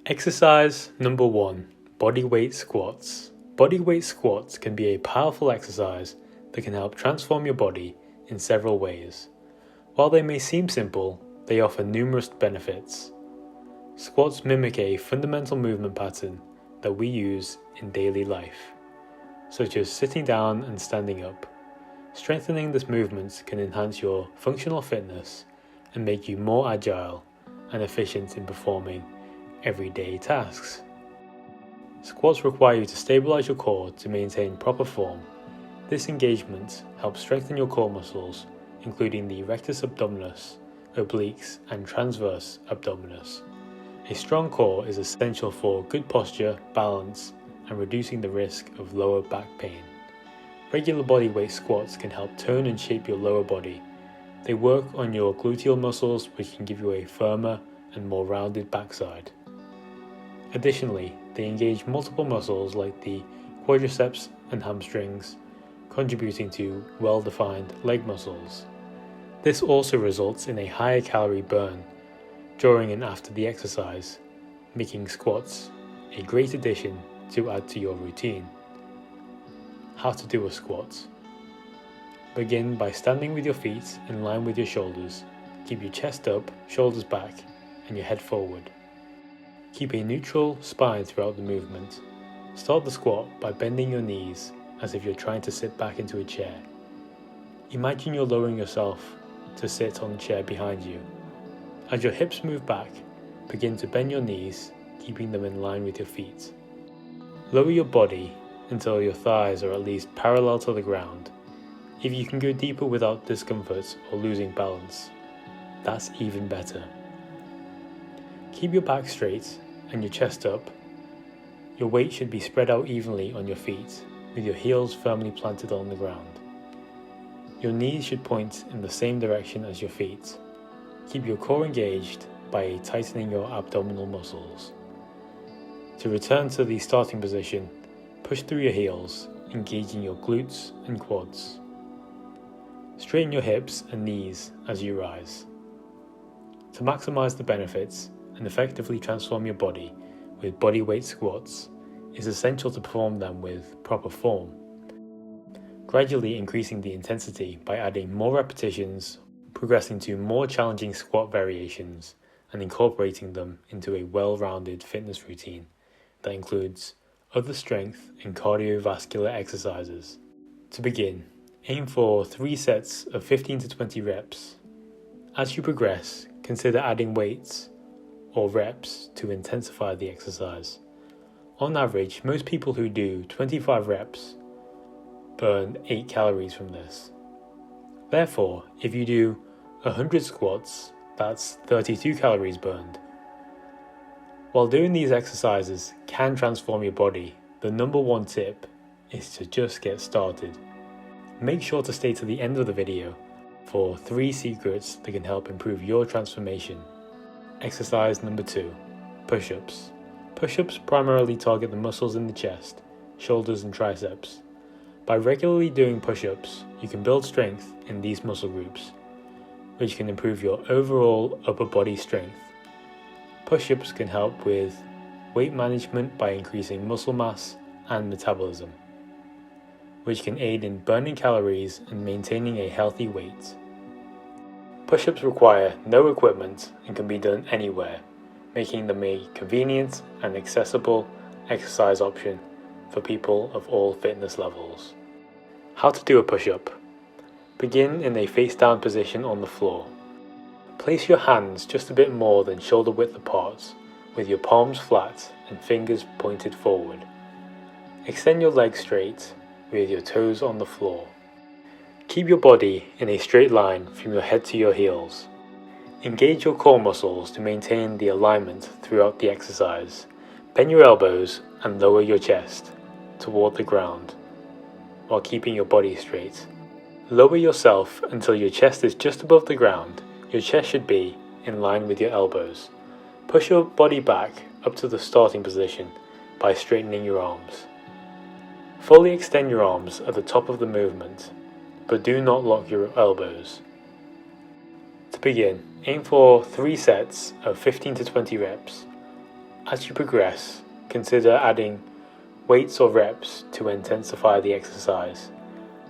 Exercise number 1, bodyweight squats. Bodyweight squats can be a powerful exercise that can help transform your body in several ways. While they may seem simple, they offer numerous benefits. Squats mimic a fundamental movement pattern that we use in daily life, such as sitting down and standing up. Strengthening this movement can enhance your functional fitness and make you more agile and efficient in performing everyday tasks. Squats require you to stabilize your core to maintain proper form. This engagement helps strengthen your core muscles, including the rectus abdominis, obliques, and transverse abdominis. A strong core is essential for good posture, balance, and reducing the risk of lower back pain. Regular bodyweight squats can help tone and shape your lower body. They work on your gluteal muscles, which can give you a firmer and more rounded backside. Additionally, they engage multiple muscles like the quadriceps and hamstrings, contributing to well-defined leg muscles. This also results in a higher calorie burn during and after the exercise, making squats a great addition to add to your routine. How to do a squat. Begin by standing with your feet in line with your shoulders. Keep your chest up, shoulders back, and your head forward. Keep a neutral spine throughout the movement. Start the squat by bending your knees as if you're trying to sit back into a chair. Imagine you're lowering yourself to sit on the chair behind you. As your hips move back, begin to bend your knees, keeping them in line with your feet. Lower your body until your thighs are at least parallel to the ground. If you can go deeper without discomfort or losing balance, that's even better. Keep your back straight and your chest up. Your weight should be spread out evenly on your feet, with your heels firmly planted on the ground. Your knees should point in the same direction as your feet. Keep your core engaged by tightening your abdominal muscles. To return to the starting position, push through your heels, engaging your glutes and quads. Straighten your hips and knees as you rise. To maximize the benefits and effectively transform your body with bodyweight squats, it's essential to perform them with proper form. Gradually increasing the intensity by adding more repetitions, progressing to more challenging squat variations, and incorporating them into a well-rounded fitness routine that includes other strength and cardiovascular exercises. To begin, aim for 3 sets of 15 to 20 reps. As you progress, consider adding weights or reps to intensify the exercise. On average, most people who do 25 reps burn 8 calories from this. Therefore, if you do 100 squats, that's 32 calories burned. While doing these exercises can transform your body, the number 1 tip is to just get started. Make sure to stay to the end of the video for 3 secrets that can help improve your transformation. Exercise number 2, push-ups. Push-ups primarily target the muscles in the chest, shoulders and triceps. By regularly doing push-ups, you can build strength in these muscle groups, which can improve your overall upper body strength. Push-ups can help with weight management by increasing muscle mass and metabolism, which can aid in burning calories and maintaining a healthy weight. Push-ups require no equipment and can be done anywhere, making them a convenient and accessible exercise option for people of all fitness levels. How to do a push-up. Begin in a face-down position on the floor. Place your hands just a bit more than shoulder width apart, with your palms flat and fingers pointed forward. Extend your legs straight, with your toes on the floor. Keep your body in a straight line from your head to your heels. Engage your core muscles to maintain the alignment throughout the exercise. Bend your elbows and lower your chest toward the ground while keeping your body straight. Lower yourself until your chest is just above the ground. Your chest should be in line with your elbows. Push your body back up to the starting position by straightening your arms. Fully extend your arms at the top of the movement, but do not lock your elbows. To begin, aim for 3 sets of 15 to 20 reps. As you progress, consider adding weights or reps to intensify the exercise.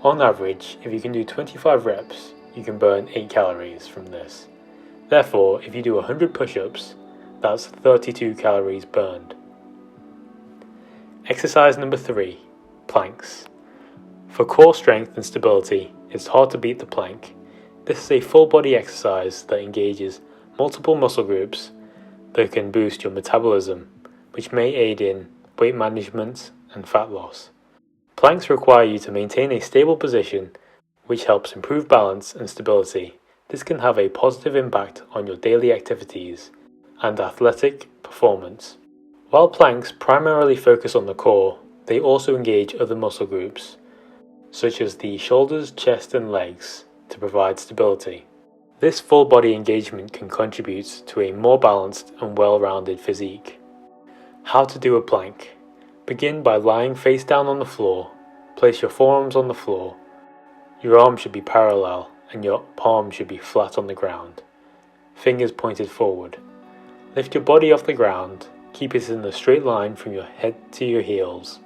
On average, if you can do 25 reps, you can burn 8 calories from this. Therefore, if you do 100 push-ups, that's 32 calories burned. Exercise number 3, planks. For core strength and stability, it's hard to beat the plank. This is a full body exercise that engages multiple muscle groups that can boost your metabolism, which may aid in weight management and fat loss. Planks require you to maintain a stable position, which helps improve balance and stability. This can have a positive impact on your daily activities and athletic performance. While planks primarily focus on the core, they also engage other muscle groups, such as the shoulders, chest, and legs, to provide stability. This full body engagement can contribute to a more balanced and well-rounded physique. How to do a plank. Begin by lying face down on the floor. Place your forearms on the floor. Your arms should be parallel and your palms should be flat on the ground. Fingers pointed forward. Lift your body off the ground. Keep it in a straight line from your head to your heels.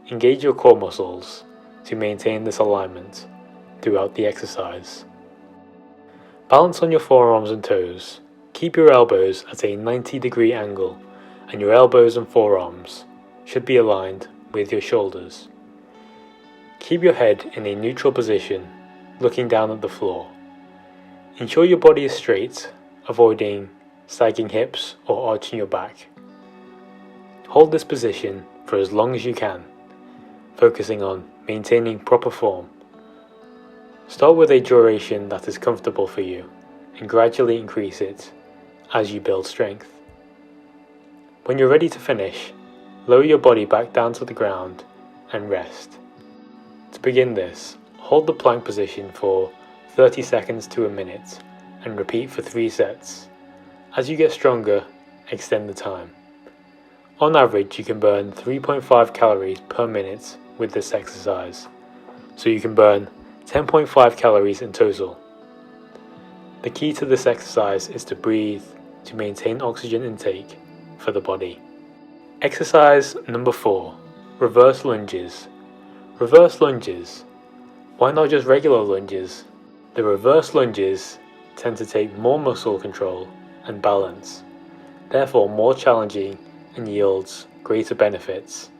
Engage your core muscles to maintain this alignment throughout the exercise. Balance on your forearms and toes. Keep your elbows at a 90-degree angle, and your elbows and forearms should be aligned with your shoulders. Keep your head in a neutral position, looking down at the floor. Ensure your body is straight, avoiding sagging hips or arching your back. Hold this position for as long as you can, focusing on maintaining proper form. Start with a duration that is comfortable for you and gradually increase it as you build strength. When you're ready to finish, lower your body back down to the ground and rest. To begin this, hold the plank position for 30 seconds to a minute and repeat for 3 sets. As you get stronger, extend the time. On average, you can burn 3.5 calories per minute with this exercise, so you can burn 10.5 calories in total. The key to this exercise is to breathe to maintain oxygen intake for the body. Exercise number 4, reverse lunges. Reverse lunges. Why not just regular lunges? The reverse lunges tend to take more muscle control and balance, therefore more challenging and yields greater benefits.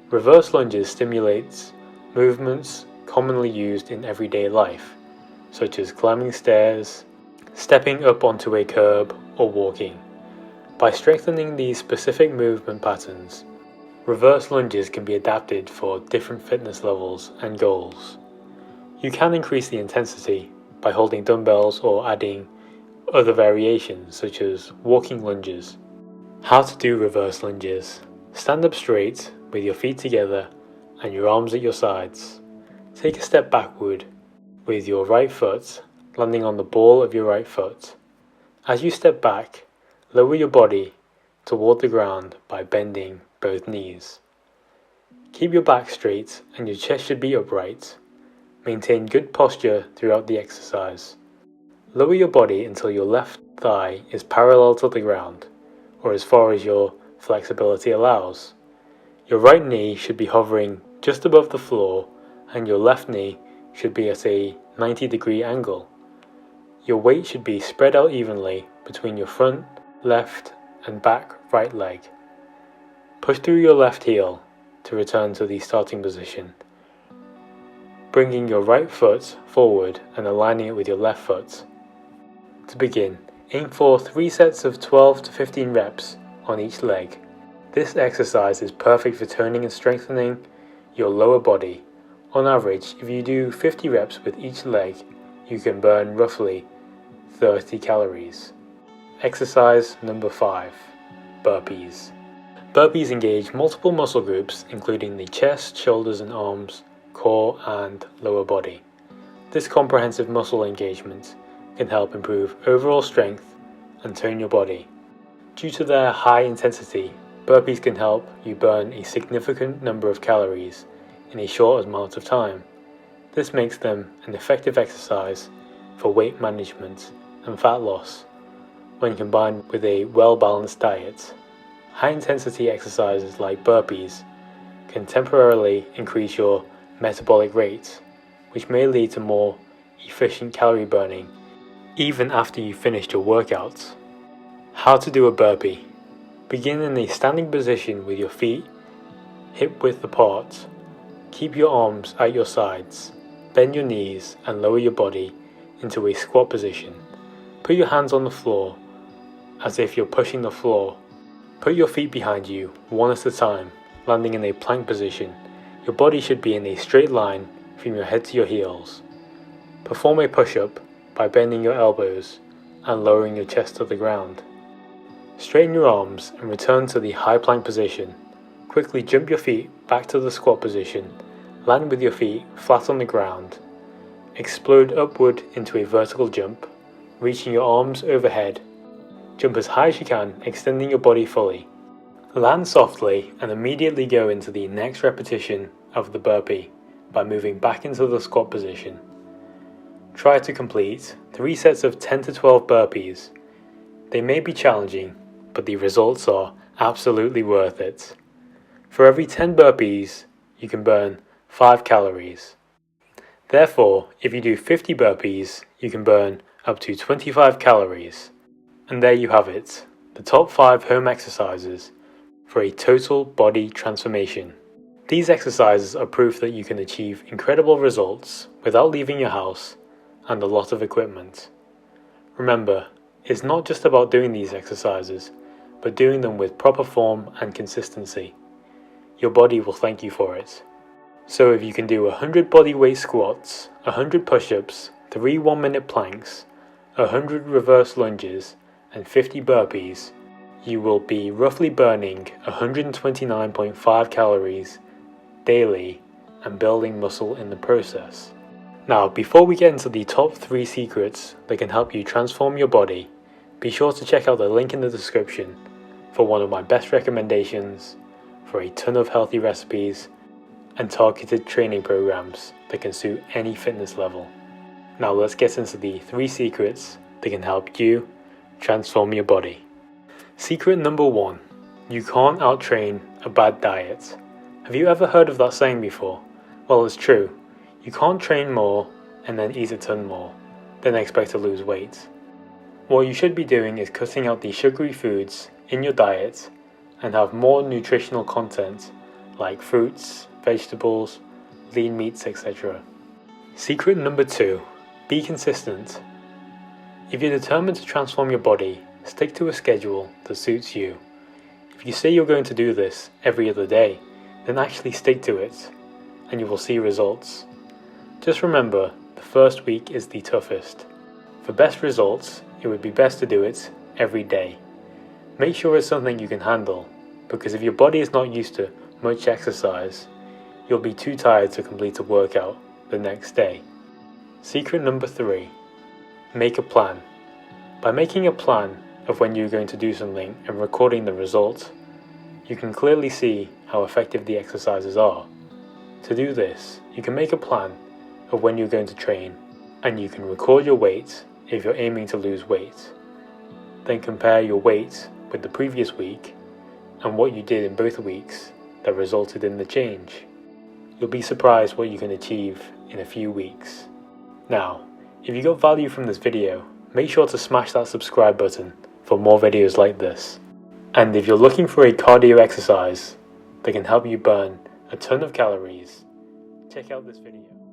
Reverse lunges stimulates movements commonly used in everyday life, such as climbing stairs, stepping up onto a curb, or walking. By strengthening these specific movement patterns, reverse lunges can be adapted for different fitness levels and goals. You can increase the intensity by holding dumbbells or adding other variations such as walking lunges. How to do reverse lunges. Stand up straight with your feet together and your arms at your sides. Take a step backward with your right foot landing on the ball of your right foot. As you step back, lower your body toward the ground by bending both knees. Keep your back straight and your chest should be upright. Maintain good posture throughout the exercise. Lower your body until your left thigh is parallel to the ground, or as far as your flexibility allows. Your right knee should be hovering just above the floor and your left knee should be at a 90-degree angle. Your weight should be spread out evenly between your front, left and back right leg. Push through your left heel to return to the starting position, bringing your right foot forward and aligning it with your left foot. To begin, aim for 3 sets of 12 to 15 reps on each leg. This exercise is perfect for toning and strengthening your lower body. On average, if you do 50 reps with each leg, you can burn roughly 30 calories. Exercise number 5, burpees. Burpees engage multiple muscle groups including the chest, shoulders and arms, core and lower body. This comprehensive muscle engagement can help improve overall strength and tone your body. Due to their high intensity, burpees can help you burn a significant number of calories in a short amount of time. This makes them an effective exercise for weight management and fat loss when combined with a well-balanced diet. High intensity exercises like burpees can temporarily increase your metabolic rate, which may lead to more efficient calorie burning even after you've finished your workout. How to do a burpee. Begin in a standing position with your feet hip width apart. Keep your arms at your sides. Bend your knees and lower your body into a squat position. Put your hands on the floor as if you're pushing the floor. Put your feet behind you, one at a time, landing in a plank position. Your body should be in a straight line from your head to your heels. Perform a push-up by bending your elbows and lowering your chest to the ground. Straighten your arms and return to the high plank position. Quickly jump your feet back to the squat position. Land with your feet flat on the ground. Explode upward into a vertical jump, reaching your arms overhead. Jump as high as you can, extending your body fully. Land softly and immediately go into the next repetition of the burpee by moving back into the squat position. Try to complete 3 sets of 10 to 12 burpees. They may be challenging, but the results are absolutely worth it. For every 10 burpees, you can burn 5 calories. Therefore, if you do 50 burpees, you can burn up to 25 calories. And there you have it, the top 5 home exercises for a total body transformation. These exercises are proof that you can achieve incredible results without leaving your house and a lot of equipment. Remember, it's not just about doing these exercises, but doing them with proper form and consistency. Your body will thank you for it. So if you can do 100 bodyweight squats, 100 push-ups, 3 1-minute planks, 100 reverse lunges, and 50 burpees, you will be roughly burning 129.5 calories daily and building muscle in the process. Now, before we get into the top 3 secrets that can help you transform your body, be sure to check out the link in the description for one of my best recommendations for a ton of healthy recipes and targeted training programs that can suit any fitness level. Now let's get into the 3 secrets that can help you transform your body. Secret number 1. You can't outtrain a bad diet. Have you ever heard of that saying before? Well, it's true. You can't train more and then eat a ton more, then expect to lose weight. What you should be doing is cutting out the sugary foods in your diet and have more nutritional content like fruits, vegetables, lean meats, etc. Secret number 2. Be consistent. If you're determined to transform your body, stick to a schedule that suits you. If you say you're going to do this every other day, then actually stick to it, and you will see results. Just remember, the first week is the toughest. For best results, it would be best to do it every day. Make sure it's something you can handle, because if your body is not used to much exercise, you'll be too tired to complete a workout the next day. Secret number 3. Make a plan. By making a plan of when you're going to do something and recording the result, you can clearly see how effective the exercises are. To do this, you can make a plan of when you're going to train, and you can record your weight if you're aiming to lose weight. Then compare your weight with the previous week and what you did in both weeks that resulted in the change. You'll be surprised what you can achieve in a few weeks. Now, if you got value from this video, make sure to smash that subscribe button for more videos like this. And if you're looking for a cardio exercise that can help you burn a ton of calories, check out this video.